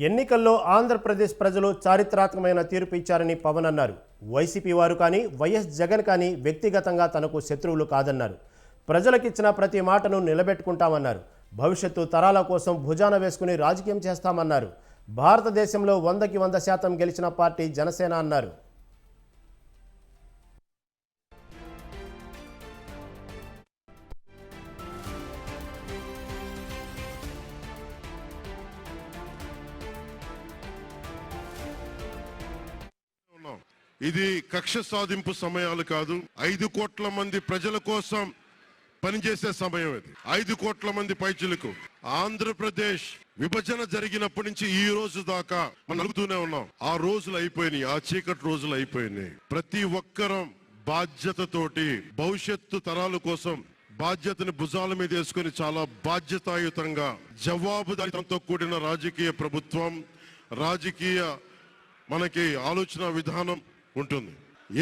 ఎన్నికల్లో ఆంధ్రప్రదేశ్ ప్రజలు చారిత్రాత్మకమైన తీర్పు ఇచ్చారని పవన్ అన్నారు. వైసీపీ వారు కానీ వైఎస్ జగన్ కానీ వ్యక్తిగతంగా తనకు శత్రువులు కాదన్నారు. ప్రజలకిచ్చిన ప్రతి మాటను నిలబెట్టుకుంటామన్నారు. భవిష్యత్తు తరాల కోసం భుజాన వేసుకుని రాజకీయం చేస్తామన్నారు. భారతదేశంలో 100కి 100% గెలిచిన పార్టీ జనసేన అన్నారు. ఇది కక్ష సాధింపు సమయాలు కాదు. 5 కోట్ల మంది ప్రజల కోసం పనిచేసే సమయం ఇది. 5 కోట్ల మంది పైచులకు ఆంధ్రప్రదేశ్ విభజన జరిగినప్పటి నుంచి ఈ రోజు దాకా మనం నలుగుతూనే ఉన్నాం. ఆ రోజులు అయిపోయినాయి, ఆ చీకటి రోజులు అయిపోయినాయి. ప్రతి ఒక్కరం బాధ్యతతోటి భవిష్యత్తు తరాల కోసం బాధ్యతని భుజాల మీద వేసుకుని చాలా బాధ్యతాయుతంగా జవాబుదారీతనంతో కూడిన రాజకీయ ప్రభుత్వం, రాజకీయ మనకి ఆలోచన విధానం ఉంటుంది.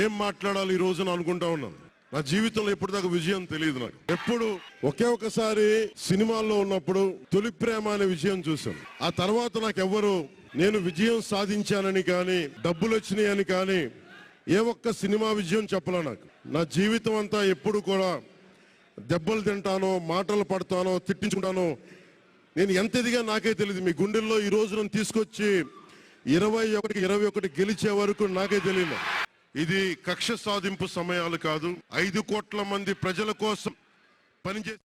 ఏం మాట్లాడాలి ఈ రోజున అనుకుంటా ఉన్నాను. నా జీవితంలో ఎప్పటిదాకా విజయం తెలియదు నాకు. ఎప్పుడు ఒకసారి సినిమాల్లో ఉన్నప్పుడు తొలి ప్రేమ అనే విజయం చూశాను. ఆ తర్వాత నాకెవ్వరు నేను విజయం సాధించానని కానీ డబ్బులు వచ్చినాయని కానీ ఏ ఒక్క సినిమా విజయం చెప్పలే నాకు. నా జీవితం అంతా ఎప్పుడు కూడా దెబ్బలు తింటానో, మాటలు పడతానో, తిట్టించుకుంటానో, నేను ఎంత ఎదిగా నాకే తెలియదు. మీ గుండెల్లో ఈ రోజు నన్ను తీసుకొచ్చి 21 గెలిచే వరకు నాకే తెలియదు. ఇది కక్ష సాధింపు సమయాలు కాదు. 5 కోట్ల మంది ప్రజల కోసం పనిచేసే